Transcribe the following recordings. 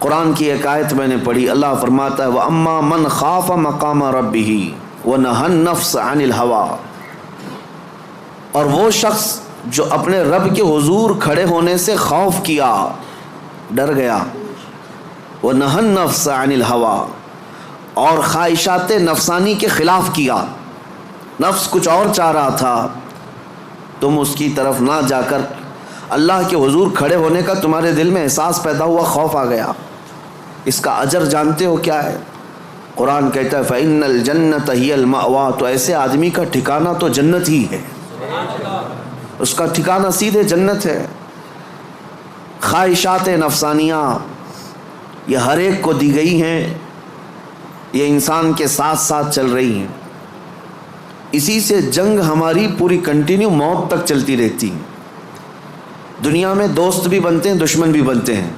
قرآن کی ایک آیت میں نے پڑھی، اللہ فرماتا ہے وَأَمَّا مَنْ خَافَ مَقَامَ رَبِّهِ وَنَهَى النَّفْسَ عَنِ الْهَوَىٰ، اور وہ شخص جو اپنے رب کے حضور کھڑے ہونے سے خوف کیا، ڈر گیا، وَنَهَى النَّفْسَ عَنِ الْهَوَىٰ، اور خواہشات نفسانی کے خلاف کیا، نفس کچھ اور چاہ رہا تھا، تم اس کی طرف نہ جا کر اللہ کے حضور کھڑے ہونے کا تمہارے دل میں احساس پیدا ہوا، خوف آ گیا، اس کا اجر جانتے ہو کیا ہے؟ قرآن کہتا ہے فَإِنَّ الْجَنَّةَ هِيَ الْمَأْوَىٰ، تو ایسے آدمی کا ٹھکانہ تو جنت ہی ہے، اس کا ٹھکانہ سیدھے جنت ہے۔ خواہشات نفسانیاں یہ ہر ایک کو دی گئی ہیں، یہ انسان کے ساتھ ساتھ چل رہی ہیں، اسی سے جنگ ہماری پوری کنٹینیو موت تک چلتی رہتی ہے۔ دنیا میں دوست بھی بنتے ہیں، دشمن بھی بنتے ہیں،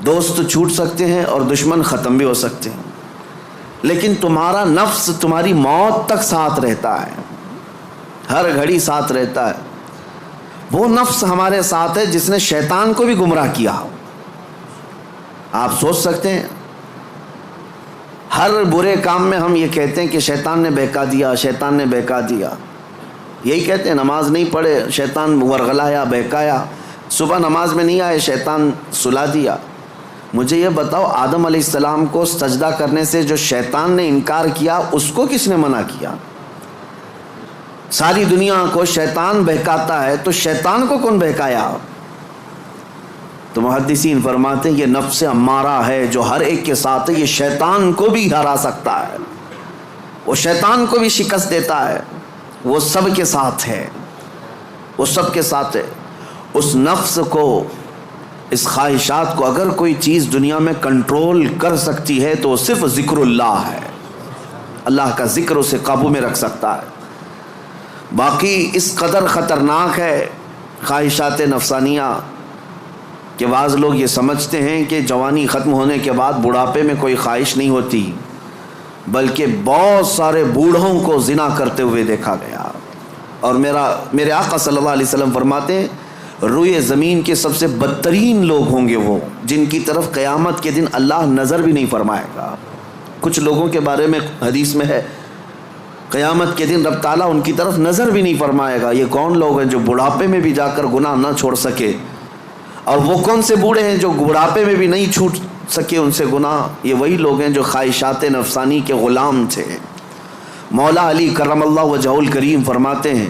دوست چھوٹ سکتے ہیں اور دشمن ختم بھی ہو سکتے ہیں، لیکن تمہارا نفس تمہاری موت تک ساتھ رہتا ہے، ہر گھڑی ساتھ رہتا ہے۔ وہ نفس ہمارے ساتھ ہے جس نے شیطان کو بھی گمراہ کیا۔ آپ سوچ سکتے ہیں ہر برے کام میں ہم یہ کہتے ہیں کہ شیطان نے بہکا دیا، شیطان نے بہکا دیا، یہی کہتے ہیں، نماز نہیں پڑھے شیطان ورغلایا، بہکایا، صبح نماز میں نہیں آئے شیطان سلا دیا۔ مجھے یہ بتاؤ آدم علیہ السلام کو سجدہ کرنے سے جو شیطان نے انکار کیا اس کو کس نے منع کیا؟ ساری دنیا کو شیطان بہکاتا ہے تو شیطان کو کون بہکایا؟ تو محدثین فرماتے ہیں یہ نفس امارہ ہے جو ہر ایک کے ساتھ ہے، یہ شیطان کو بھی ہرا سکتا ہے، وہ شیطان کو بھی شکست دیتا ہے، وہ سب کے ساتھ ہے، وہ سب کے ساتھ ہے۔ اس نفس کو، اس خواہشات کو اگر کوئی چیز دنیا میں کنٹرول کر سکتی ہے تو وہ صرف ذکر اللہ ہے، اللہ کا ذکر اسے قابو میں رکھ سکتا ہے۔ باقی اس قدر خطرناک ہے خواہشات نفسانیہ کہ بعض لوگ یہ سمجھتے ہیں کہ جوانی ختم ہونے کے بعد بڑھاپے میں کوئی خواہش نہیں ہوتی، بلکہ بہت سارے بوڑھوں کو زنا کرتے ہوئے دیکھا گیا۔ اور میرے آقا صلی اللہ علیہ وسلم فرماتے ہیں روئے زمین کے سب سے بدترین لوگ ہوں گے وہ جن کی طرف قیامت کے دن اللہ نظر بھی نہیں فرمائے گا۔ کچھ لوگوں کے بارے میں حدیث میں ہے قیامت کے دن رب تعالیٰ ان کی طرف نظر بھی نہیں فرمائے گا۔ یہ کون لوگ ہیں جو بڑھاپے میں بھی جا کر گناہ نہ چھوڑ سکے؟ اور وہ کون سے بوڑھے ہیں جو بڑھاپے میں بھی نہیں چھوٹ سکے ان سے گناہ؟ یہ وہی لوگ ہیں جو خواہشات نفسانی کے غلام تھے۔ مولا علی کرم اللہ وجہہ الکریم فرماتے ہیں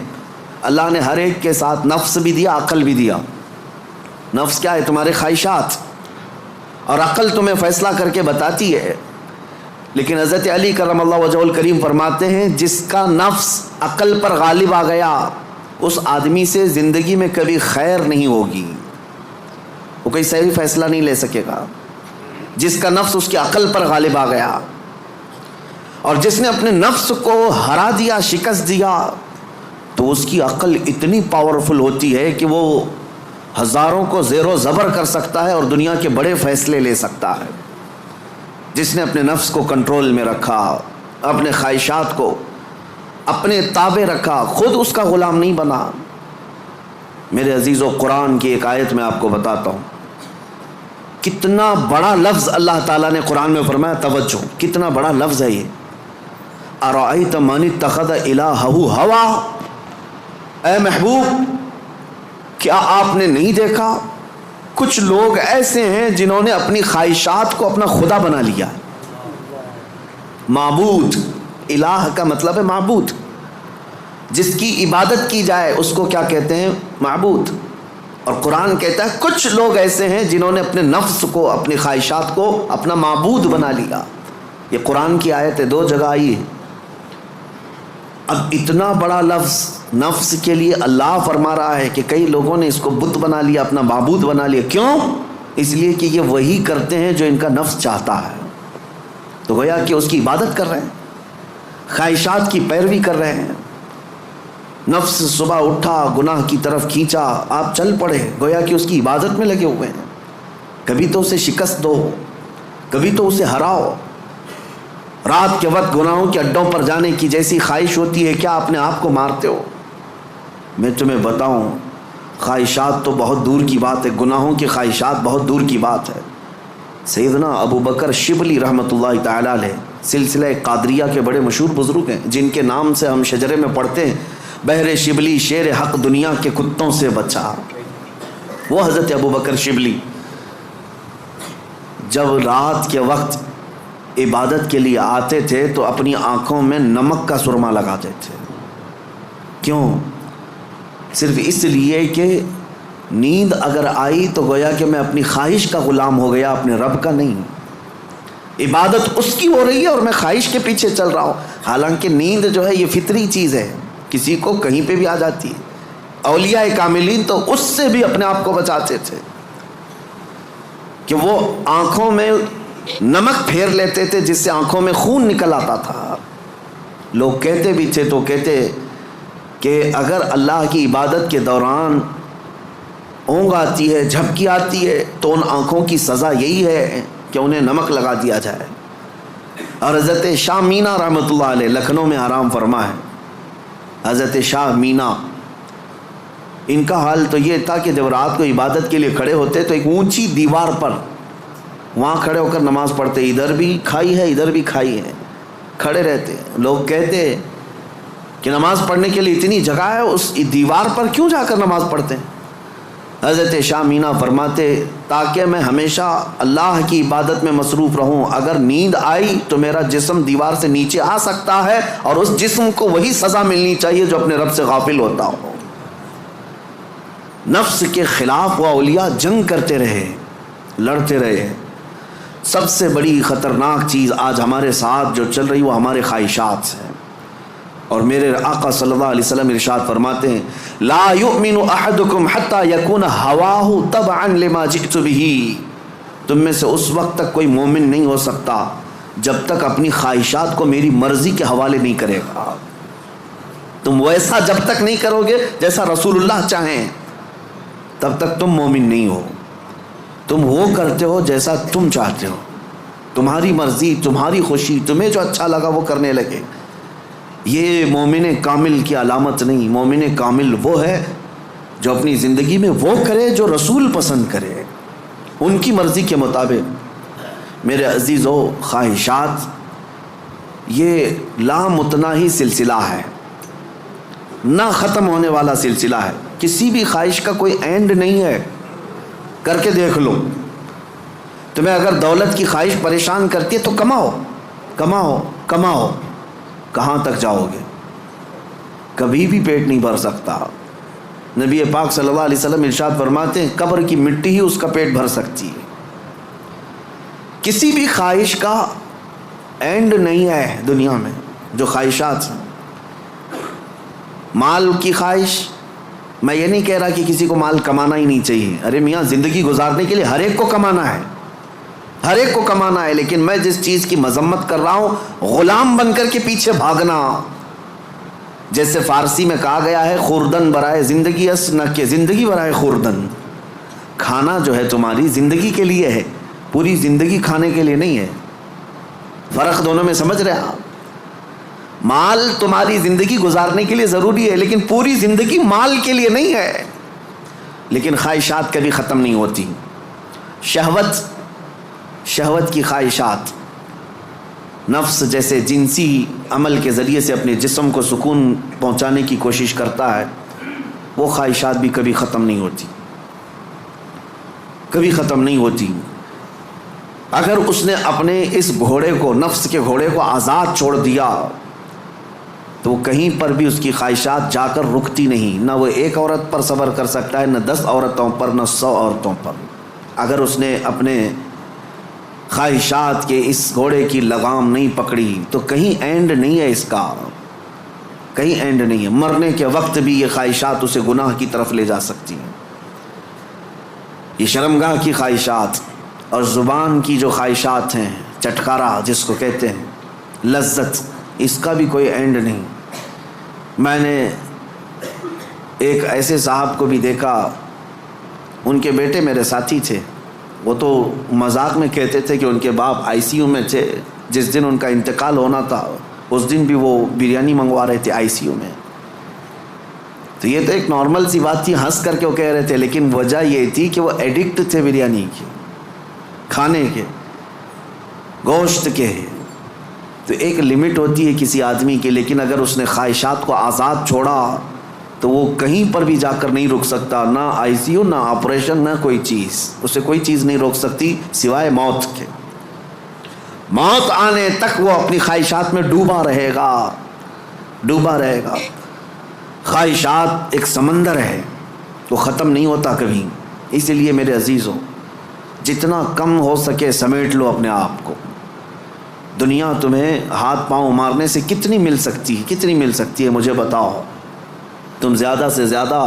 اللہ نے ہر ایک کے ساتھ نفس بھی دیا، عقل بھی دیا۔ نفس کیا ہے؟ تمہارے خواہشات، اور عقل تمہیں فیصلہ کر کے بتاتی ہے۔ لیکن حضرت علی کرم اللہ وجہہ الکریم فرماتے ہیں جس کا نفس عقل پر غالب آ گیا اس آدمی سے زندگی میں کبھی خیر نہیں ہوگی، وہ کوئی صحیح فیصلہ نہیں لے سکے گا۔ جس کا نفس اس کی عقل پر غالب آ گیا، اور جس نے اپنے نفس کو ہرا دیا، شکست دیا، تو اس کی عقل اتنی پاورفل ہوتی ہے کہ وہ ہزاروں کو زیر و زبر کر سکتا ہے اور دنیا کے بڑے فیصلے لے سکتا ہے۔ جس نے اپنے نفس کو کنٹرول میں رکھا، اپنے خواہشات کو اپنے تابع رکھا، خود اس کا غلام نہیں بنا۔ میرے عزیزو، قرآن کی ایک آیت میں آپ کو بتاتا ہوں، کتنا بڑا لفظ اللہ تعالیٰ نے قرآن میں فرمایا، توجہ، کتنا بڑا لفظ ہے یہ۔ ارأیت من اتخذ الہہ ہوا، اے محبوب کیا آپ نے نہیں دیکھا کچھ لوگ ایسے ہیں جنہوں نے اپنی خواہشات کو اپنا خدا بنا لیا۔ معبود، الہ کا مطلب ہے معبود، جس کی عبادت کی جائے اس کو کیا کہتے ہیں؟ معبود۔ اور قرآن کہتا ہے کچھ لوگ ایسے ہیں جنہوں نے اپنے نفس کو، اپنی خواہشات کو اپنا معبود بنا لیا۔ یہ قرآن کی آیت ہے، 2 جگہ آئی ہے۔ اب اتنا بڑا لفظ نفس کے لیے اللہ فرما رہا ہے کہ کئی لوگوں نے اس کو بت بنا لیا، اپنا معبود بنا لیا۔ کیوں؟ اس لیے کہ یہ وہی کرتے ہیں جو ان کا نفس چاہتا ہے، تو گویا کہ اس کی عبادت کر رہے ہیں، خواہشات کی پیروی کر رہے ہیں۔ نفس صبح اٹھا، گناہ کی طرف کھینچا، آپ چل پڑے، گویا کہ اس کی عبادت میں لگے ہوئے ہیں۔ کبھی تو اسے شکست دو، کبھی تو اسے ہراؤ۔ رات کے وقت گناہوں کے اڈوں پر جانے کی جیسی خواہش ہوتی ہے، کیا اپنے آپ کو مارتے ہو؟ میں تمہیں بتاؤں، خواہشات تو بہت دور کی بات ہے، گناہوں کی خواہشات بہت دور کی بات ہے۔ سیدنا ابو بکر شبلی رحمۃ اللہ تعالی علیہ سلسلہ قادریہ کے بڑے مشہور بزرگ ہیں، جن کے نام سے ہم شجرے میں پڑھتے ہیں بہر شبلی شیر حق دنیا کے کتوں سے بچا۔ وہ حضرت ابو بکر شبلی جب رات کے وقت عبادت کے لیے آتے تھے تو اپنی آنکھوں میں نمک کا سرما لگاتے تھے۔ کیوں؟ صرف اس لیے کہ نیند اگر آئی تو گویا کہ میں اپنی خواہش کا غلام ہو گیا، اپنے رب کا نہیں۔ عبادت اس کی ہو رہی ہے اور میں خواہش کے پیچھے چل رہا ہوں، حالانکہ نیند جو ہے یہ فطری چیز ہے، کسی کو کہیں پہ بھی آ جاتی ہے۔ اولیاء کاملین تو اس سے بھی اپنے آپ کو بچاتے تھے کہ وہ آنکھوں میں نمک پھیر لیتے تھے جس سے آنکھوں میں خون نکل آتا تھا۔ لوگ کہتے بھی تھے تو کہتے کہ اگر اللہ کی عبادت کے دوران اونگ آتی ہے، جھپکی آتی ہے، تو ان آنکھوں کی سزا یہی ہے کہ انہیں نمک لگا دیا جائے۔ اور حضرت شاہ مینا رحمۃ اللہ علیہ لکھنؤ میں آرام فرما ہے، حضرت شاہ مینا، ان کا حال تو یہ تھا کہ جب رات کو عبادت کے لیے کھڑے ہوتے تو ایک اونچی دیوار پر وہاں کھڑے ہو کر نماز پڑھتے، ادھر بھی کھائی ہے ادھر بھی کھائی ہے، کھڑے رہتے۔ لوگ کہتے کہ نماز پڑھنے کے لیے اتنی جگہ ہے، اس دیوار پر کیوں جا کر نماز پڑھتے ہیں؟ حضرت شاہ مینا فرماتے تاکہ میں ہمیشہ اللہ کی عبادت میں مصروف رہوں، اگر نیند آئی تو میرا جسم دیوار سے نیچے آ سکتا ہے اور اس جسم کو وہی سزا ملنی چاہیے جو اپنے رب سے غافل ہوتا ہو۔ نفس کے خلاف وہ اولیاء جنگ کرتے رہے، لڑتے رہے۔ سب سے بڑی خطرناک چیز آج ہمارے ساتھ جو چل رہی وہ ہمارے خواہشات سے ہے، اور میرے آقا صلی اللہ علیہ وسلم ارشاد فرماتے ہیں لا یؤمن احدکم حتی یکون ہواہ تبعا لما جئت بہ، تم میں سے اس وقت تک کوئی مومن نہیں ہو سکتا جب تک اپنی خواہشات کو میری مرضی کے حوالے نہیں کرے گا۔ تم ویسا جب تک نہیں کرو گے جیسا رسول اللہ چاہیں تب تک تم مومن نہیں ہو۔ تم وہ کرتے ہو جیسا تم چاہتے ہو، تمہاری مرضی، تمہاری خوشی، تمہیں جو اچھا لگا وہ کرنے لگے۔ یہ مومن کامل کی علامت نہیں۔ مومن کامل وہ ہے جو اپنی زندگی میں وہ کرے جو رسول پسند کرے، ان کی مرضی کے مطابق۔ میرے عزیزو، خواہشات یہ لامتناہی سلسلہ ہے، نہ ختم ہونے والا سلسلہ ہے۔ کسی بھی خواہش کا کوئی اینڈ نہیں ہے، کر کے دیکھ لو۔ تمہیں اگر دولت کی خواہش پریشان کرتی ہے تو کماؤ کماؤ کماؤ، کہاں تک جاؤ گے؟ کبھی بھی پیٹ نہیں بھر سکتا۔ نبی پاک صلی اللہ علیہ وسلم ارشاد فرماتے ہیں قبر کی مٹی ہی اس کا پیٹ بھر سکتی ہے۔ کسی بھی خواہش کا اینڈ نہیں ہے دنیا میں، جو خواہشات ہیں۔ مال کی خواہش، میں یہ نہیں کہہ رہا کہ کسی کو مال کمانا ہی نہیں چاہیے، ارے میاں زندگی گزارنے کے لیے ہر ایک کو کمانا ہے، ہر ایک کو کمانا ہے، لیکن میں جس چیز کی مذمت کر رہا ہوں غلام بن کر کے پیچھے بھاگنا۔ جیسے فارسی میں کہا گیا ہے خوردن برائے زندگی اس نہ کہ زندگی برائے خوردن۔ کھانا جو ہے تمہاری زندگی کے لیے ہے، پوری زندگی کھانے کے لیے نہیں ہے۔ فرق دونوں میں سمجھ رہے آپ؟ مال تمہاری زندگی گزارنے کے لیے ضروری ہے، لیکن پوری زندگی مال کے لیے نہیں ہے۔ لیکن خواہشات کبھی ختم نہیں ہوتی۔ شہوت کی خواہشات، نفس جیسے جنسی عمل کے ذریعے سے اپنے جسم کو سکون پہنچانے کی کوشش کرتا ہے، وہ خواہشات بھی کبھی ختم نہیں ہوتی، کبھی ختم نہیں ہوتی۔ اگر اس نے اپنے اس گھوڑے کو، نفس کے گھوڑے کو آزاد چھوڑ دیا تو وہ کہیں پر بھی اس کی خواہشات جا کر رکتی نہیں۔ نہ وہ ایک عورت پر صبر کر سکتا ہے، نہ 10 عورتوں پر، نہ 100 عورتوں پر۔ اگر اس نے اپنے خواہشات کے اس گھوڑے کی لگام نہیں پکڑی تو کہیں اینڈ نہیں ہے، اس کا کہیں اینڈ نہیں ہے۔ مرنے کے وقت بھی یہ خواہشات اسے گناہ کی طرف لے جا سکتی ہیں۔ یہ شرمگاہ کی خواہشات اور زبان کی جو خواہشات ہیں، چٹکارا جس کو کہتے ہیں، لذت، اس کا بھی کوئی اینڈ نہیں۔ میں نے ایک ایسے صاحب کو بھی دیکھا، ان کے بیٹے میرے ساتھی تھے، وہ تو مذاق میں کہتے تھے کہ ان کے باپ ICU میں تھے، جس دن ان کا انتقال ہونا تھا اس دن بھی وہ بریانی منگوا رہے تھے ICU میں۔ تو یہ تو ایک نارمل سی بات تھی، ہنس کر کے وہ کہہ رہے تھے، لیکن وجہ یہ تھی کہ وہ ایڈکٹ تھے بریانی کی، کھانے کے، گوشت کے، تو ایک لمٹ ہوتی ہے کسی آدمی کی، لیکن اگر اس نے خواہشات کو آزاد چھوڑا تو وہ کہیں پر بھی جا کر نہیں رک سکتا، نہ آئی سی یو، نہ آپریشن، نہ کوئی چیز، اسے کوئی چیز نہیں روک سکتی سوائے موت کے۔ موت آنے تک وہ اپنی خواہشات میں ڈوبا رہے گا، ڈوبا رہے گا۔ خواہشات ایک سمندر ہے، وہ ختم نہیں ہوتا کبھی، اسی لیے میرے عزیزوں جتنا کم ہو سکے سمیٹ لو اپنے آپ کو۔ دنیا تمہیں ہاتھ پاؤں مارنے سے کتنی مل سکتی ہے، کتنی مل سکتی ہے مجھے بتاؤ؟ تم زیادہ سے زیادہ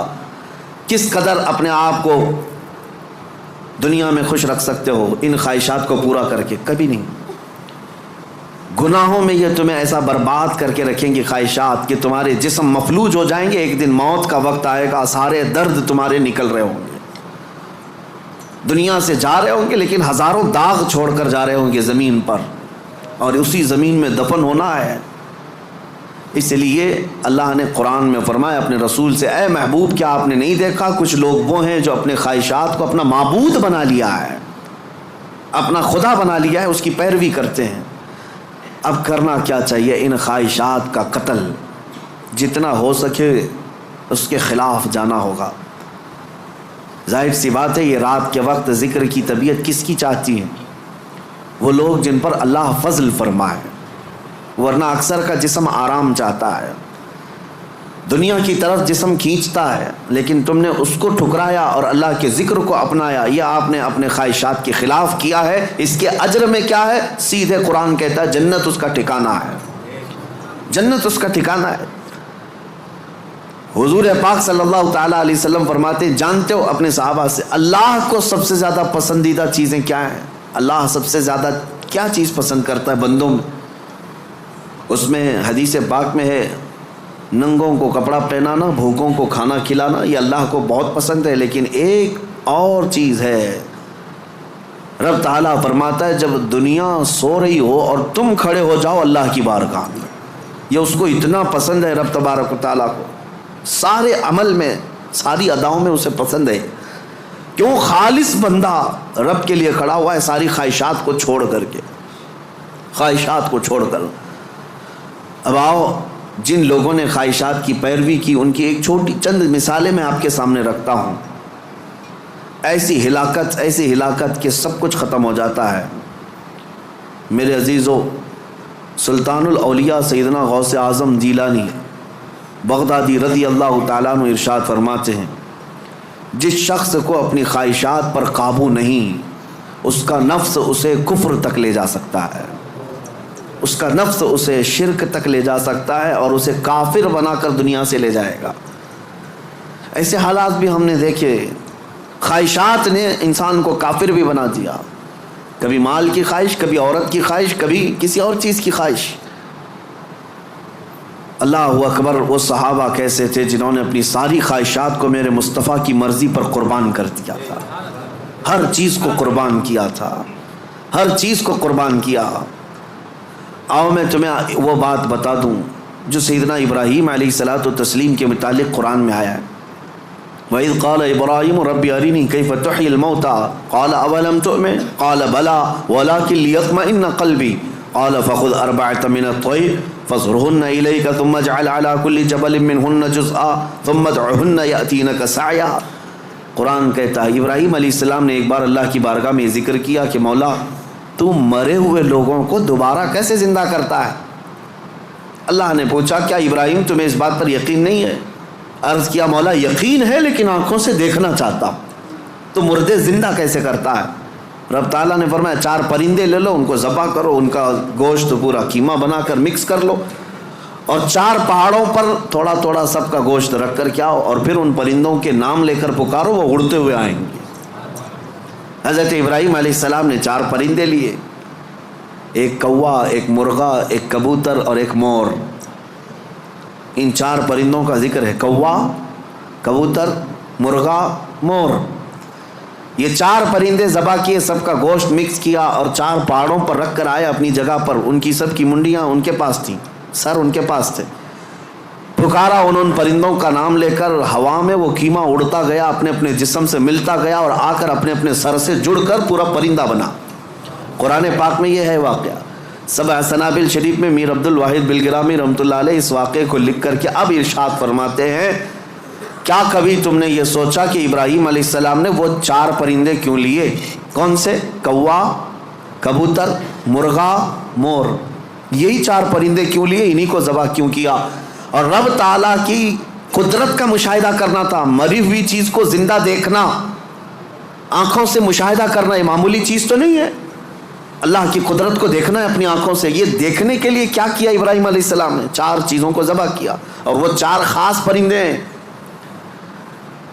کس قدر اپنے آپ کو دنیا میں خوش رکھ سکتے ہو ان خواہشات کو پورا کر کے؟ کبھی نہیں۔ گناہوں میں یہ تمہیں ایسا برباد کر کے رکھیں گی خواہشات کہ تمہارے جسم مفلوج ہو جائیں گے، ایک دن موت کا وقت آئے گا، سارے درد تمہارے نکل رہے ہوں گے، دنیا سے جا رہے ہوں گے لیکن ہزاروں داغ چھوڑ کر جا رہے ہوں گے زمین پر، اور اسی زمین میں دفن ہونا ہے۔ اس لیے اللہ نے قرآن میں فرمایا اپنے رسول سے، اے محبوب کیا آپ نے نہیں دیکھا کچھ لوگ وہ ہیں جو اپنے خواہشات کو اپنا معبود بنا لیا ہے، اپنا خدا بنا لیا ہے، اس کی پیروی کرتے ہیں۔ اب کرنا کیا چاہیے؟ ان خواہشات کا قتل جتنا ہو سکے اس کے خلاف جانا ہوگا۔ ظاہر سی بات ہے یہ رات کے وقت ذکر کی طبیعت کس کی چاہتی ہے؟ وہ لوگ جن پر اللہ فضل فرمائے، ورنہ اکثر کا جسم آرام چاہتا ہے، دنیا کی طرف جسم کھینچتا ہے، لیکن تم نے اس کو ٹھکرایا اور اللہ کے ذکر کو اپنایا، یہ آپ نے اپنے خواہشات کے خلاف کیا ہے۔ اس کے اجر میں کیا ہے؟ سیدھے قرآن کہتا ہے جنت اس کا ٹھکانہ ہے، جنت اس کا ٹھکانہ ہے۔ حضور پاک صلی اللہ تعالیٰ علیہ وسلم فرماتے ہیں، جانتے ہو اپنے صحابہ سے اللہ کو سب سے زیادہ پسندیدہ چیزیں کیا ہیں؟ اللہ سب سے زیادہ کیا چیز پسند کرتا ہے بندوں میں؟ اس میں حدیث پاک میں ہے ننگوں کو کپڑا پہنانا، بھوکوں کو کھانا کھلانا، یہ اللہ کو بہت پسند ہے، لیکن ایک اور چیز ہے، رب تعالیٰ فرماتا ہے جب دنیا سو رہی ہو اور تم کھڑے ہو جاؤ اللہ کی بارگاہ میں، یہ اس کو اتنا پسند ہے رب تبارک و تعالیٰ کو، سارے عمل میں ساری اداؤں میں اسے پسند ہے۔ کیوں؟ خالص بندہ رب کے لیے کھڑا ہوا ہے، ساری خواہشات کو چھوڑ کر کے، خواہشات کو چھوڑ کر۔ اب آؤ جن لوگوں نے خواہشات کی پیروی کی ان کی ایک چھوٹی چند مثالیں میں آپ کے سامنے رکھتا ہوں۔ ایسی ہلاکت کہ سب کچھ ختم ہو جاتا ہے۔ میرے عزیزو، سلطان الاولیاء سیدنا غوث اعظم جیلانی بغدادی رضی اللہ تعالیٰ عنہ ارشاد فرماتے ہیں، جس شخص کو اپنی خواہشات پر قابو نہیں، اس کا نفس اسے کفر تک لے جا سکتا ہے، اس کا نفس اسے شرک تک لے جا سکتا ہے اور اسے کافر بنا کر دنیا سے لے جائے گا۔ ایسے حالات بھی ہم نے دیکھے، خواہشات نے انسان کو کافر بھی بنا دیا، کبھی مال کی خواہش، کبھی عورت کی خواہش، کبھی کسی اور چیز کی خواہش۔ اللہ اکبر، وہ صحابہ کیسے تھے جنہوں نے اپنی ساری خواہشات کو میرے مصطفیٰ کی مرضی پر قربان کر دیا تھا، ہر چیز کو قربان کیا تھا، ہر چیز کو قربان کیا۔ آؤ میں تمہیں وہ بات بتا دوں جو سیدنا ابراہیم علیہ الصلوۃ والتسلیم کے متعلق قرآن میں آیا ہے۔ وَإِذْ قَالَ إِبْرَاهِيمُ رَبِّ أَرِنِي كَيْفَ تُحْيِي الْمَوْتَى قَالَ أَوَلَمْ تُؤْمِنْ قَالَ بَلَىٰ وَلَٰكِنْ لِيَطْمَئِنَّ قَلْبِي قَالَ فَخُذْ أَرْبَعَةً مِّنَ الطَّيْرِ فَاصْرُهُنَّ إِلَيْكَ ثُمَّ اجْعَلْ عَلَىٰ كُلِّ جَبَلٍ مِّنْهُنَّ جُزْءًا ثُمَّ ادْعُهُنَّ يَأْتِينَكَ سَعْيًا۔ قرآن کہتا ہے ابراہیم علیہ السلام نے ایک بار اللہ کی بارگاہ میں ذکر کیا کہ مولا تو مرے ہوئے لوگوں کو دوبارہ کیسے زندہ کرتا ہے؟ اللہ نے پوچھا کیا ابراہیم تمہیں اس بات پر یقین نہیں ہے؟ عرض کیا مولا یقین ہے لیکن آنکھوں سے دیکھنا چاہتا ہوں، تو مردے زندہ کیسے کرتا ہے؟ رب تعالیٰ نے فرمایا 4 پرندے لے لو، ان کو ذبح کرو، ان کا گوشت پورا قیمہ بنا کر مکس کر لو، اور 4 پہاڑوں پر تھوڑا تھوڑا سب کا گوشت رکھ کر کے آؤ، اور پھر ان پرندوں کے نام لے کر پکارو، وہ اڑتے ہوئے آئیں گے۔ حضرت ابراہیم علیہ السلام نے 4 پرندے لیے، ایک کوا، ایک مرغا، ایک کبوتر اور ایک مور۔ ان 4 پرندوں کا ذکر ہے، کوا، کبوتر، مرغا، مور۔ یہ 4 پرندے ذبح کیے، سب کا گوشت مکس کیا اور 4 پہاڑوں پر رکھ کر آئے اپنی جگہ پر۔ ان کی سب کی منڈیاں ان کے پاس تھیں، سر ان کے پاس تھے۔ پکارا ان پرندوں کا نام لے کر، ہوا میں وہ قیمہ اڑتا گیا، اپنے اپنے جسم سے ملتا گیا اور آ کر اپنے اپنے سر سے جڑ کر پورا پرندہ بنا۔ قرآن پاک میں یہ ہے واقعہ. سبع سنابل شریف میں میر عبد الواحد بلگرامی رحمۃ اللہ علیہ اس واقعے کو لکھ کر کے اب ارشاد فرماتے ہیں کیا کبھی تم نے یہ سوچا کہ ابراہیم علیہ السلام نے وہ 4 پرندے کیوں لیے؟ کون سے؟ کوا، کبوتر، مرغا، مور. یہی 4 پرندے کیوں لیے؟ انہی کو ذبح کیوں کیا؟ اور رب تعالیٰ کی قدرت کا مشاہدہ کرنا تھا. مری ہوئی چیز کو زندہ دیکھنا، آنکھوں سے مشاہدہ کرنا یہ معمولی چیز تو نہیں ہے. اللہ کی قدرت کو دیکھنا ہے اپنی آنکھوں سے. یہ دیکھنے کے لیے کیا کیا ابراہیم علیہ السلام نے؟ 4 چیزوں کو ذبح کیا، اور وہ 4 خاص پرندے ہیں.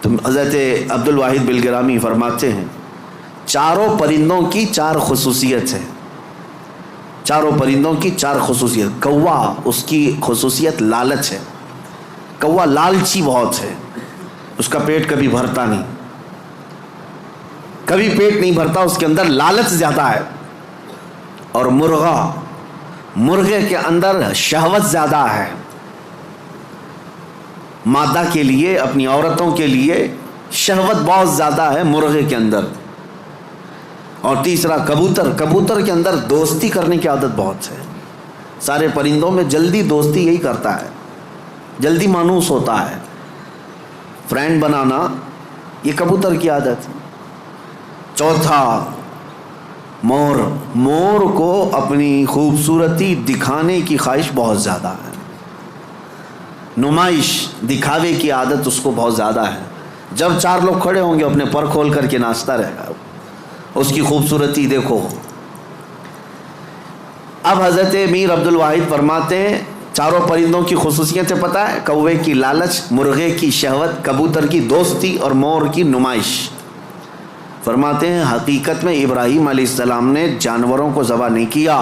تو حضرت عبد الواحد بلگرامی فرماتے ہیں چاروں پرندوں کی 4 خصوصیت ہے. چاروں پرندوں کی 4 خصوصیت. کوا، اس کی خصوصیت لالچ ہے. کوا لالچی بہت ہے، اس کا پیٹ کبھی بھرتا نہیں، کبھی پیٹ نہیں بھرتا، اس کے اندر لالچ زیادہ ہے. اور مرغا، مرغے کے اندر شہوت زیادہ ہے، مادہ کے لیے، اپنی عورتوں کے لیے شہوت بہت زیادہ ہے مرغے کے اندر. اور تیسرا کبوتر، کبوتر کے اندر دوستی کرنے کی عادت بہت ہے. سارے پرندوں میں جلدی دوستی یہی کرتا ہے، جلدی مانوس ہوتا ہے، فرینڈ بنانا یہ کبوتر کی عادت ہے. چوتھا مور، مور کو اپنی خوبصورتی دکھانے کی خواہش بہت زیادہ ہے، نمائش، دکھاوے کی عادت اس کو بہت زیادہ ہے. جب 4 لوگ کھڑے ہوں گے اپنے پر کھول کر کے ناچتا رہے گا، اس کی خوبصورتی دیکھو. اب حضرت میر عبد الواحد فرماتے ہیں چاروں پرندوں کی خصوصیتیں پتہ ہے؟ کوے کی لالچ، مرغے کی شہوت، کبوتر کی دوستی اور مور کی نمائش. فرماتے ہیں حقیقت میں ابراہیم علیہ السلام نے جانوروں کو ذبح نہیں کیا،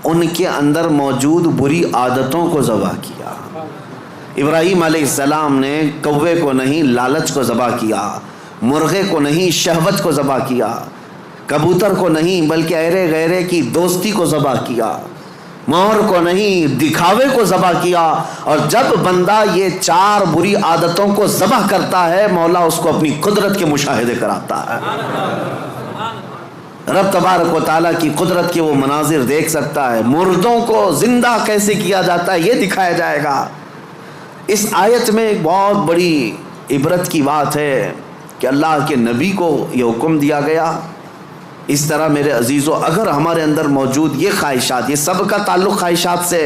ان کے اندر موجود بری عادتوں کو ذبح کیا. ابراہیم علیہ السلام نے کوے کو نہیں لالچ کو ذبح کیا، مرغے کو نہیں شہوت کو ذبح کیا، کبوتر کو نہیں بلکہ ایرے غیرے کی دوستی کو ذبح کیا، مور کو نہیں دکھاوے کو ذبح کیا. اور جب بندہ یہ 4 بری عادتوں کو ذبح کرتا ہے مولا اس کو اپنی قدرت کے مشاہدے کراتا ہے. رب تبارک و تعالیٰ کی قدرت کے وہ مناظر دیکھ سکتا ہے. مردوں کو زندہ کیسے کیا جاتا ہے یہ دکھایا جائے گا. اس آیت میں ایک بہت بڑی عبرت کی بات ہے کہ اللہ کے نبی کو یہ حکم دیا گیا. اس طرح میرے عزیزو اگر ہمارے اندر موجود یہ خواہشات، یہ سب کا تعلق خواہشات سے،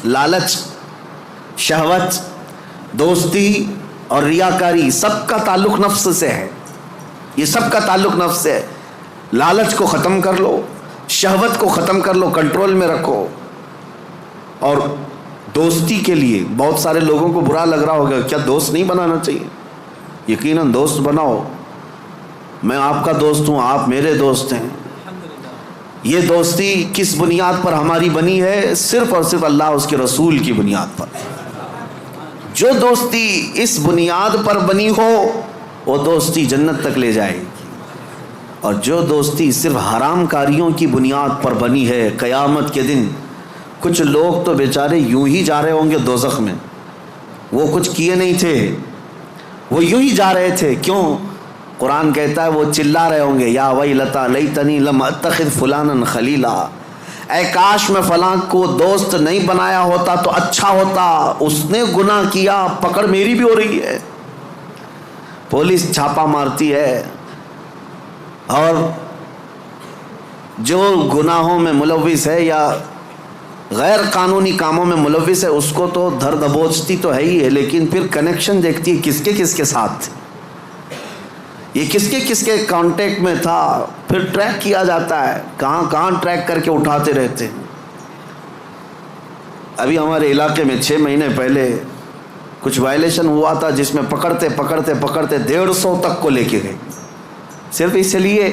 لالچ، شہوت، دوستی اور ریاکاری، سب کا تعلق نفس سے ہے. یہ سب کا تعلق نفس سے ہے. لالچ کو ختم کر لو، شہوت کو ختم کر لو، کنٹرول میں رکھو. اور دوستی کے لیے بہت سارے لوگوں کو برا لگ رہا ہوگا کیا دوست نہیں بنانا چاہیے؟ یقیناً دوست بناؤ. میں آپ کا دوست ہوں، آپ میرے دوست ہیں. یہ دوستی کس بنیاد پر ہماری بنی ہے؟ صرف اور صرف اللہ اس کے رسول کی بنیاد پر. جو دوستی اس بنیاد پر بنی ہو وہ دوستی جنت تک لے جائے گی. اور جو دوستی صرف حرام کاریوں کی بنیاد پر بنی ہے، قیامت کے دن کچھ لوگ تو بیچارے یوں ہی جا رہے ہوں گے دوزخ میں. وہ کچھ کیے نہیں تھے، وہ یوں ہی جا رہے تھے. کیوں؟ قرآن کہتا ہے وہ چلا رہے ہوں گے یا ویلتا لیتنی لم اتخذ فلانا خلیلا، اے کاش میں فلاں کو دوست نہیں بنایا ہوتا تو اچھا ہوتا، اس نے گناہ کیا، پکڑ میری بھی ہو رہی ہے. پولیس چھاپا مارتی ہے اور جو گناہوں میں ملوث ہے یا غیر قانونی کاموں میں ملوث ہے اس کو تو دھر دبوچتی تو ہے ہی ہے، لیکن پھر کنیکشن دیکھتی ہے کس کے ساتھ تھے، یہ کس کے کانٹیکٹ میں تھا. پھر ٹریک کیا جاتا ہے، کہاں ٹریک کر کے اٹھاتے رہتے ہیں. ابھی ہمارے علاقے میں 6 مہینے پہلے کچھ وائلیشن ہوا تھا جس میں پکڑتے 150 تک کو لے کے گئے، صرف اس لیے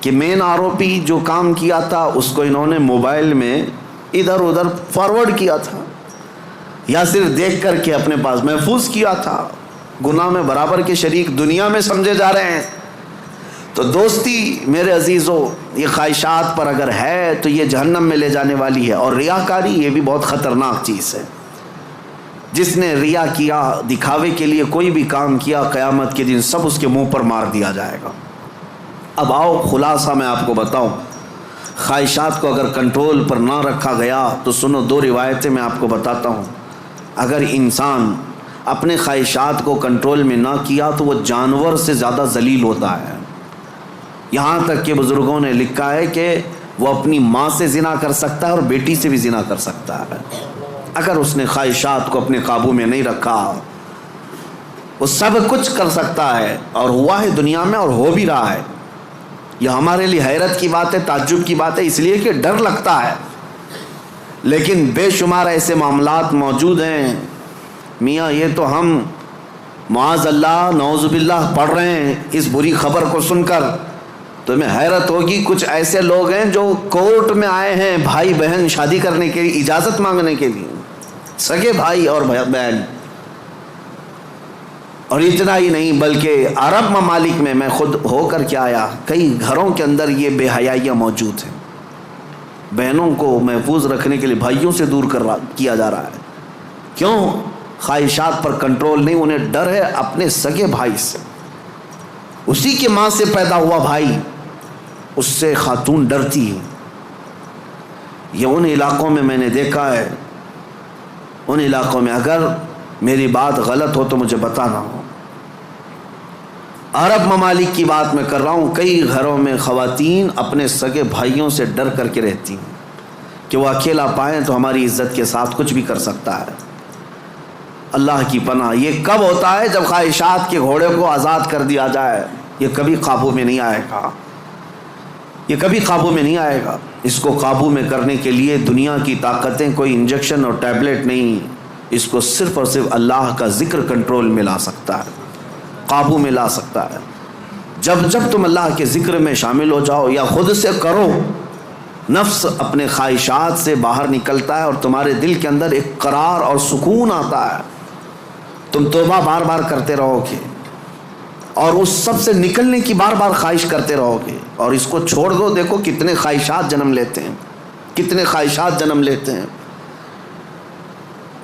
کہ مین آروپی جو کام کیا تھا اس کو انہوں نے موبائل میں ادھر ادھر فارورڈ کیا تھا یا صرف دیکھ کر کے اپنے پاس محفوظ کیا تھا. گناہ میں برابر کے شریک دنیا میں سمجھے جا رہے ہیں. تو دوستی میرے عزیزو یہ خواہشات پر اگر ہے تو یہ جہنم میں لے جانے والی ہے. اور ریاکاری یہ بھی بہت خطرناک چیز ہے. جس نے ریا کیا، دکھاوے کے لیے کوئی بھی کام کیا، قیامت کے دن سب اس کے منہ پر مار دیا جائے گا. اب آؤ خلاصہ میں آپ کو بتاؤں. خواہشات کو اگر کنٹرول پر نہ رکھا گیا تو سنو، دو روایتیں میں آپ کو بتاتا ہوں. اگر انسان اپنے خواہشات کو کنٹرول میں نہ کیا تو وہ جانور سے زیادہ ذلیل ہوتا ہے. یہاں تک کہ بزرگوں نے لکھا ہے کہ وہ اپنی ماں سے زنا کر سکتا ہے اور بیٹی سے بھی زنا کر سکتا ہے اگر اس نے خواہشات کو اپنے قابو میں نہیں رکھا. وہ سب کچھ کر سکتا ہے اور ہوا ہے دنیا میں اور ہو بھی رہا ہے. یہ ہمارے لیے حیرت کی بات ہے، تعجب کی بات ہے، اس لیے کہ ڈر لگتا ہے. لیکن بے شمار ایسے معاملات موجود ہیں میاں، یہ تو ہم معاذ اللہ نعوذ باللہ پڑھ رہے ہیں اس بری خبر کو سن کر. تمہیں حیرت ہوگی، کچھ ایسے لوگ ہیں جو کورٹ میں آئے ہیں بھائی بہن شادی کرنے کے لیے، اجازت مانگنے کے لیے، سگے بھائی اور بہن. اور اتنا ہی نہیں بلکہ عرب ممالک میں خود ہو کر کے آیا، کئی گھروں کے اندر یہ بے حیائیاں موجود ہیں. بہنوں کو محفوظ رکھنے کے لیے بھائیوں سے دور کیا جا رہا ہے. کیوں؟ خواہشات پر کنٹرول نہیں، انہیں ڈر ہے اپنے سگے بھائی سے. اسی کے ماں سے پیدا ہوا بھائی، اس سے خاتون ڈرتی ہے. یہ ان علاقوں میں نے دیکھا ہے، ان علاقوں میں، اگر میری بات غلط ہو تو مجھے بتانا ہو. عرب ممالک کی بات میں کر رہا ہوں. کئی گھروں میں خواتین اپنے سگے بھائیوں سے ڈر کر کے رہتی ہیں کہ وہ اکیلا پائیں تو ہماری عزت کے ساتھ کچھ بھی کر سکتا ہے. اللہ کی پناہ. یہ کب ہوتا ہے؟ جب خواہشات کے گھوڑے کو آزاد کر دیا جائے. یہ کبھی قابو میں نہیں آئے گا، یہ کبھی قابو میں نہیں آئے گا. اس کو قابو میں کرنے کے لیے دنیا کی طاقتیں، کوئی انجیکشن اور ٹیبلٹ نہیں، اس کو صرف اور صرف اللہ کا ذکر کنٹرول میں لا سکتا ہے، قابو میں لا سکتا ہے. جب تم اللہ کے ذکر میں شامل ہو جاؤ یا خود سے کرو، نفس اپنے خواہشات سے باہر نکلتا ہے اور تمہارے دل کے اندر ایک قرار اور سکون آتا ہے. تم توبہ بار بار کرتے رہو گے اور اس سب سے نکلنے کی بار بار خواہش کرتے رہو گے. اور اس کو چھوڑ دو، دیکھو کتنے خواہشات جنم لیتے ہیں، کتنے خواہشات جنم لیتے ہیں.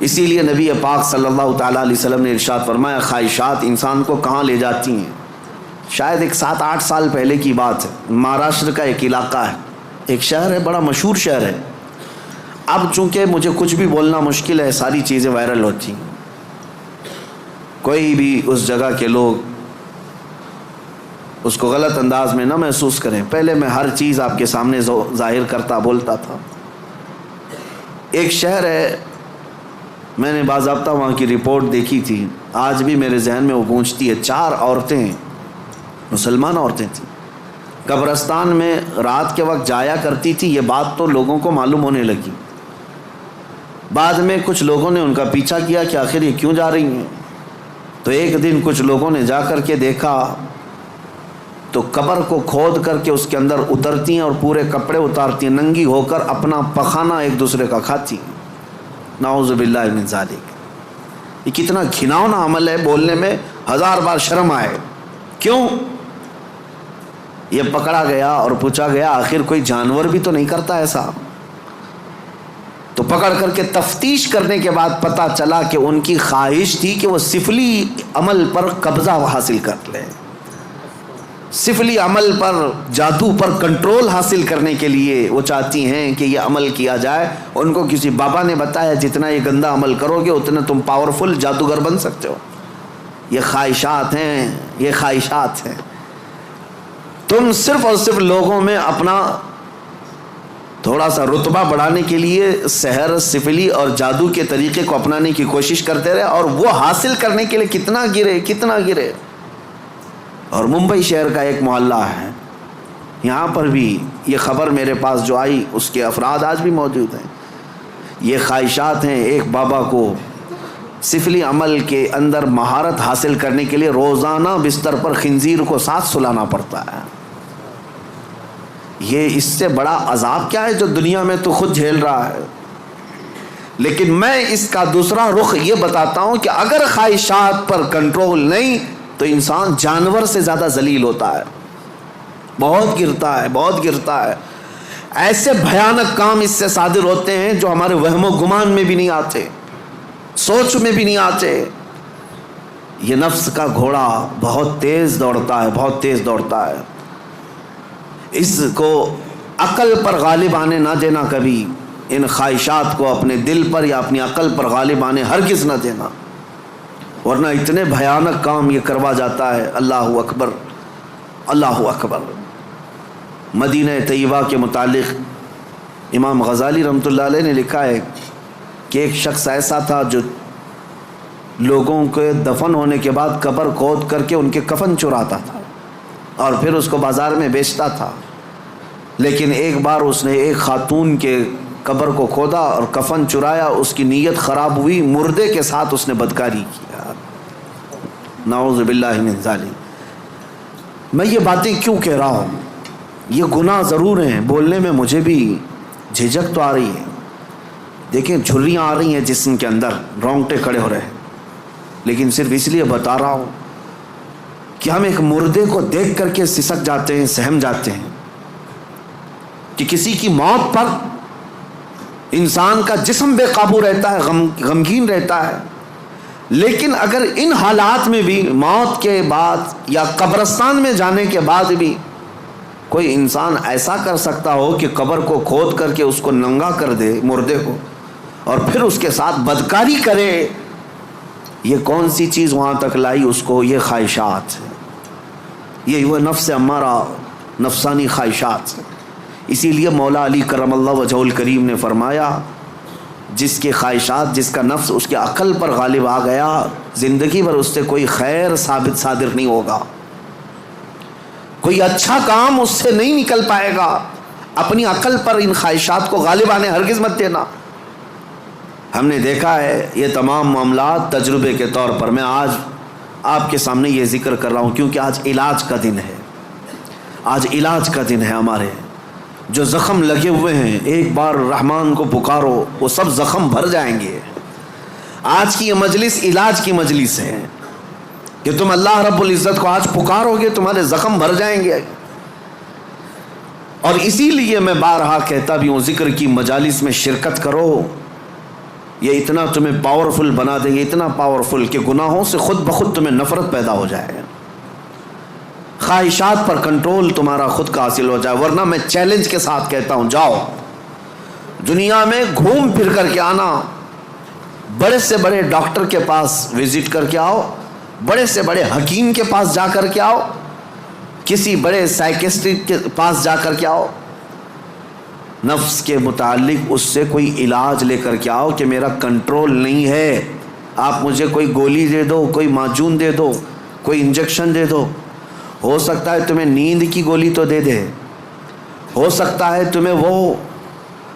اسی لیے نبی پاک صلی اللہ تعالیٰ علیہ وسلم نے ارشاد فرمایا، خواہشات انسان کو کہاں لے جاتی ہیں. شاید ایک 7-8 سال پہلے کی بات ہے. مہاراشٹر کا ایک علاقہ ہے، ایک شہر ہے، بڑا مشہور شہر ہے. اب چونکہ مجھے کچھ بھی بولنا مشکل ہے، ساری چیزیں وائرل ہوتی ہیں. کوئی بھی اس جگہ کے لوگ اس کو غلط انداز میں نہ محسوس کریں. پہلے میں ہر چیز آپ کے سامنے ظاہر کرتا بولتا تھا. ایک شہر ہے، میں نے باضابطہ وہاں کی رپورٹ دیکھی تھی، آج بھی میرے ذہن میں وہ گونجتی ہے. 4 عورتیں، مسلمان عورتیں تھیں، قبرستان میں رات کے وقت جایا کرتی تھی. یہ بات تو لوگوں کو معلوم ہونے لگی. بعد میں کچھ لوگوں نے ان کا پیچھا کیا کہ آخر یہ کیوں جا رہی ہیں. تو ایک دن کچھ لوگوں نے جا کر کے دیکھا تو قبر کو کھود کر کے اس کے اندر اترتی ہیں اور پورے کپڑے اتارتی ہیں، ننگی ہو کر اپنا پخانہ ایک دوسرے کا کھاتی ہیں. نعوذ باللہ من ذالک. یہ کتنا گھناؤنا عمل ہے، بولنے میں 1000 بار شرم آئے. کیوں؟ یہ پکڑا گیا اور پوچھا گیا آخر کوئی جانور بھی تو نہیں کرتا ایسا. تو پکڑ کر کے تفتیش کرنے کے بعد پتہ چلا کہ ان کی خواہش تھی کہ وہ سفلی عمل پر قبضہ حاصل کر لیں. سفلی عمل پر، جادو پر کنٹرول حاصل کرنے کے لیے وہ چاہتی ہیں کہ یہ عمل کیا جائے. ان کو کسی بابا نے بتایا جتنا یہ گندا عمل کرو گے اتنا تم پاورفل جادوگر بن سکتے ہو. یہ خواہشات ہیں، یہ خواہشات ہیں. تم صرف اور صرف لوگوں میں اپنا تھوڑا سا رتبہ بڑھانے کے لیے سحر، سفلی اور جادو کے طریقے کو اپنانے کی کوشش کرتے رہے اور وہ حاصل کرنے کے لیے کتنا گرے. اور ممبئی شہر کا ایک محلہ ہے، یہاں پر بھی یہ خبر میرے پاس جو آئی اس کے افراد آج بھی موجود ہیں. یہ خواہشات ہیں. ایک بابا کو سفلی عمل کے اندر مہارت حاصل کرنے کے لیے روزانہ بستر پر خنزیر کو ساتھ سلانا پڑتا ہے. یہ اس سے بڑا عذاب کیا ہے جو دنیا میں تو خود جھیل رہا ہے. لیکن میں اس کا دوسرا رخ یہ بتاتا ہوں کہ اگر خواہشات پر کنٹرول نہیں تو انسان جانور سے زیادہ ذلیل ہوتا ہے، بہت گرتا ہے. ایسے بھیانک کام اس سے صادر ہوتے ہیں جو ہمارے وہم و گمان میں بھی نہیں آتے، سوچ میں بھی نہیں آتے. یہ نفس کا گھوڑا بہت تیز دوڑتا ہے. اس کو عقل پر غالب آنے نہ دینا کبھی، ان خواہشات کو اپنے دل پر یا اپنی عقل پر غالب آنے ہرگز نہ دینا، ورنہ اتنے بھیانک کام یہ کروا جاتا ہے۔ اللہ اکبر، اللہ اکبر۔ مدینہ طیبہ کے متعلق امام غزالی رحمۃ اللہ علیہ نے لکھا ہے کہ ایک شخص ایسا تھا جو لوگوں کے دفن ہونے کے بعد قبر کھود کر کے ان کے کفن چراتا تھا اور پھر اس کو بازار میں بیچتا تھا، لیکن ایک بار اس نے ایک خاتون کے قبر کو کھودا اور کفن چرایا، اس کی نیت خراب ہوئی، مردے کے ساتھ اس نے بدکاری کیا، نعوذ باللہ من ذالک۔ میں یہ باتیں کیوں کہہ رہا ہوں؟ یہ گناہ ضرور ہیں، بولنے میں مجھے بھی جھجک تو آ رہی ہے، دیکھیں جھریاں آ رہی ہیں جسم کے اندر، رونگٹے کھڑے ہو رہے ہیں، لیکن صرف اس لیے بتا رہا ہوں کہ ہم ایک مردے کو دیکھ کر کے سسک جاتے ہیں، سہم جاتے ہیں کہ کسی کی موت پر انسان کا جسم بے قابو رہتا ہے، غمگین رہتا ہے، لیکن اگر ان حالات میں بھی موت کے بعد یا قبرستان میں جانے کے بعد بھی کوئی انسان ایسا کر سکتا ہو کہ قبر کو کھود کر کے اس کو ننگا کر دے مردے کو اور پھر اس کے ساتھ بدکاری کرے، یہ کون سی چیز وہاں تک لائی اس کو؟ یہ خواہشات، یہ وہ نفس امارہ، نفسانی خواہشات۔ اسی لیے مولا علی کرم اللہ وجہہ الکریم نے فرمایا جس کے خواہشات، جس کا نفس اس کے عقل پر غالب آ گیا، زندگی بھر اس سے کوئی خیر ثابت صادر نہیں ہوگا، کوئی اچھا کام اس سے نہیں نکل پائے گا۔ اپنی عقل پر ان خواہشات کو غالب آنے ہرگز مت دینا۔ ہم نے دیکھا ہے یہ تمام معاملات تجربے کے طور پر، میں آج آپ کے سامنے یہ ذکر کر رہا ہوں کیونکہ آج علاج کا دن ہے، آج علاج کا دن ہے۔ ہمارے جو زخم لگے ہوئے ہیں ایک بار رحمان کو پکارو، وہ سب زخم بھر جائیں گے۔ آج کی یہ مجلس علاج کی مجلس ہے کہ تم اللہ رب العزت کو آج پکارو گے، تمہارے زخم بھر جائیں گے۔ اور اسی لیے میں بارہا کہتا بھی ہوں ذکر کی مجالس میں شرکت کرو، یہ اتنا تمہیں پاورفل بنا دیں گے، اتنا پاورفل کہ گناہوں سے خود بخود تمہیں نفرت پیدا ہو جائے، خواہشات پر کنٹرول تمہارا خود کا حاصل ہو جائے۔ ورنہ میں چیلنج کے ساتھ کہتا ہوں جاؤ دنیا میں گھوم پھر کر کے آنا، بڑے سے بڑے ڈاکٹر کے پاس وزٹ کر کے آؤ، بڑے سے بڑے حکیم کے پاس جا کر کے آؤ، کسی بڑے سائیکسٹرسٹ کے پاس جا کر کے آؤ، نفس کے متعلق اس سے کوئی علاج لے کر کے آؤ کہ میرا کنٹرول نہیں ہے، آپ مجھے کوئی گولی دے دو، کوئی معجون دے دو، کوئی انجیکشن دے دو، ہو سکتا ہے تمہیں نیند کی گولی تو دے دے، ہو سکتا ہے تمہیں وہ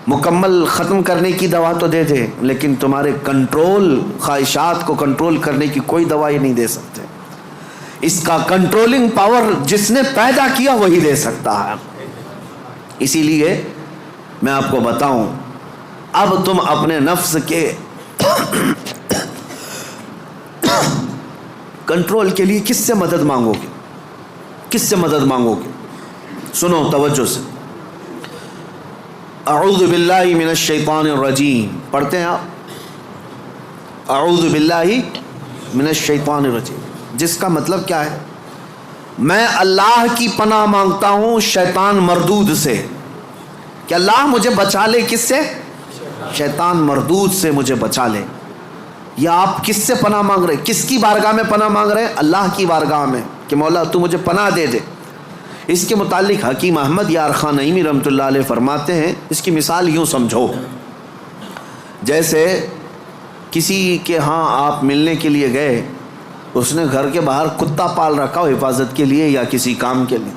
مکمل ختم کرنے کی دوا تو دے دے، لیکن تمہارے کنٹرول، خواہشات کو کنٹرول کرنے کی کوئی دوائی نہیں دے سکتے۔ اس کا کنٹرولنگ پاور جس نے پیدا کیا وہی دے سکتا ہے۔ اسی لیے میں آپ کو بتاؤں، اب تم اپنے نفس کے کنٹرول کے لیے کس سے مدد مانگو گے؟ کس سے مدد مانگو گے؟ سنو توجہ سے، اعوذ باللہ من الشیطان الرجیم پڑھتے ہیں آپ، اعوذ باللہ من الشیطان الرجیم، جس کا مطلب کیا ہے؟ میں اللہ کی پناہ مانگتا ہوں شیطان مردود سے، کہ اللہ مجھے بچا لے، کس سے؟ شیطان مردود سے مجھے بچا لے۔ یا آپ کس سے پناہ مانگ رہے؟ کس کی بارگاہ میں پناہ مانگ رہے ہیں؟ اللہ کی بارگاہ میں، کہ مولا تو مجھے پناہ دے دے۔ اس کے متعلق حکیم احمد یار خان نعیمی رحمۃ اللہ علیہ فرماتے ہیں، اس کی مثال یوں سمجھو، جیسے کسی کے ہاں آپ ملنے کے لیے گئے، اس نے گھر کے باہر کتا پال رکھا ہو حفاظت کے لیے یا کسی کام کے لیے،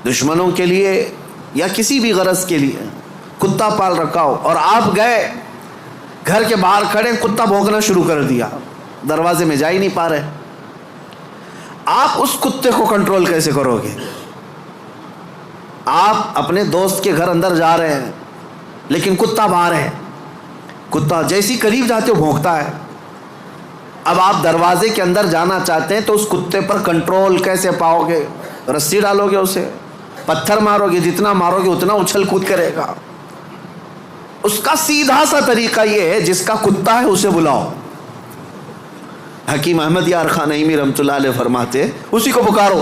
دشمنوں کے لیے یا کسی بھی غرض کے لیے کتا پال رکھا ہو، اور آپ گئے گھر کے باہر کھڑے، کتا بھونکنا شروع کر دیا، دروازے میں جا ہی نہیں پا رہے، آپ اس کتے کو کنٹرول کیسے کرو گے؟ آپ اپنے دوست کے گھر اندر جا رہے ہیں لیکن کتا باہر ہے، کتا جیسی قریب جاتے ہو بھونکتا ہے، اب آپ دروازے کے اندر جانا چاہتے ہیں تو اس کتے پر کنٹرول کیسے پاؤ گے؟ رسی ڈالو گے اسے، پتھر مارو گے، جتنا مارو گے اتنا اچھل کود کرے گا۔ اس کا سیدھا سا طریقہ یہ ہے، جس کا کتا ہے اسے بلاؤ۔ حکیم احمد یار خان نعیمی رحمۃ اللہ علیہ فرماتے اسی کو پکارو،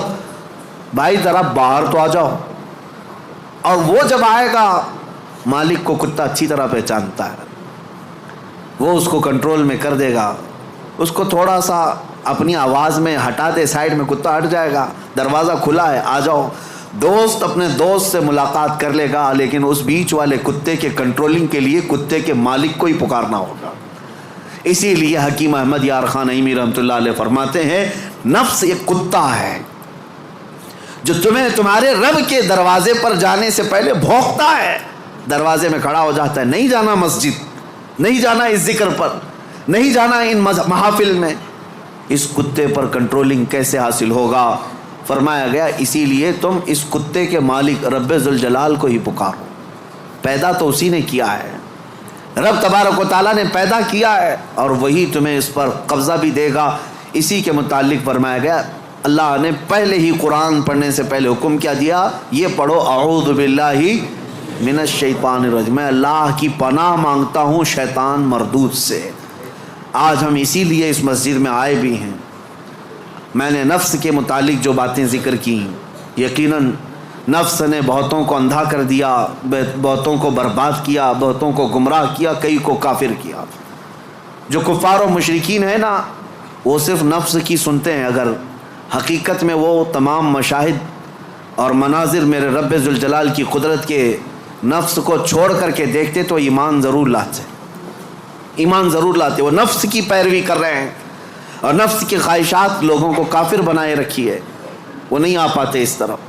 بھائی ذرا باہر تو آ جاؤ، اور وہ جب آئے گا مالک کو کتا اچھی طرح پہچانتا ہے، وہ اس کو کنٹرول میں کر دے گا، اس کو تھوڑا سا اپنی آواز میں ہٹا دے، سائڈ میں کتا ہٹ جائے گا، دروازہ کھلا ہے آ جاؤ، دوست اپنے دوست سے ملاقات کر لے گا، لیکن اس بیچ والے کتے کے کنٹرولنگ کے لیے کتے کے مالک کو ہی پکارنا ہوگا۔ اسی لیے حکیم احمد یار خان نعیمی رحمۃ اللہ علیہ فرماتے ہیں نفس ایک کتا ہے جو تمہیں تمہارے رب کے دروازے پر جانے سے پہلے بھونکتا ہے، دروازے میں کھڑا ہو جاتا ہے، نہیں جانا مسجد، نہیں جانا اس ذکر پر، نہیں جانا ان محافل میں۔ اس کتے پر کنٹرولنگ کیسے حاصل ہوگا؟ فرمایا گیا اسی لیے تم اس کتے کے مالک رب ذوالجلال کو ہی پکارو، پیدا تو اسی نے کیا ہے، رب تبارک و تعالیٰ نے پیدا کیا ہے اور وہی تمہیں اس پر قبضہ بھی دے گا۔ اسی کے متعلق فرمایا گیا اللہ نے پہلے ہی قرآن پڑھنے سے پہلے حکم کیا دیا، یہ پڑھو اعوذ باللہ من الشیطان الرجیم، میں اللہ کی پناہ مانگتا ہوں شیطان مردود سے۔ آج ہم اسی لیے اس مسجد میں آئے بھی ہیں۔ میں نے نفس کے متعلق جو باتیں ذکر کی، یقیناً نفس نے بہتوں کو اندھا کر دیا، بہتوں کو برباد کیا، بہتوں کو گمراہ کیا، کئی کو کافر کیا۔ جو کفار و مشرکین ہیں نا، وہ صرف نفس کی سنتے ہیں، اگر حقیقت میں وہ تمام مشاہد اور مناظر میرے رب ذوالجلال کی قدرت کے نفس کو چھوڑ کر کے دیکھتے تو ایمان ضرور لاتے، ایمان ضرور لاتے۔ وہ نفس کی پیروی کر رہے ہیں اور نفس کی خواہشات لوگوں کو کافر بنائے رکھی ہے، وہ نہیں آ پاتے اس طرف۔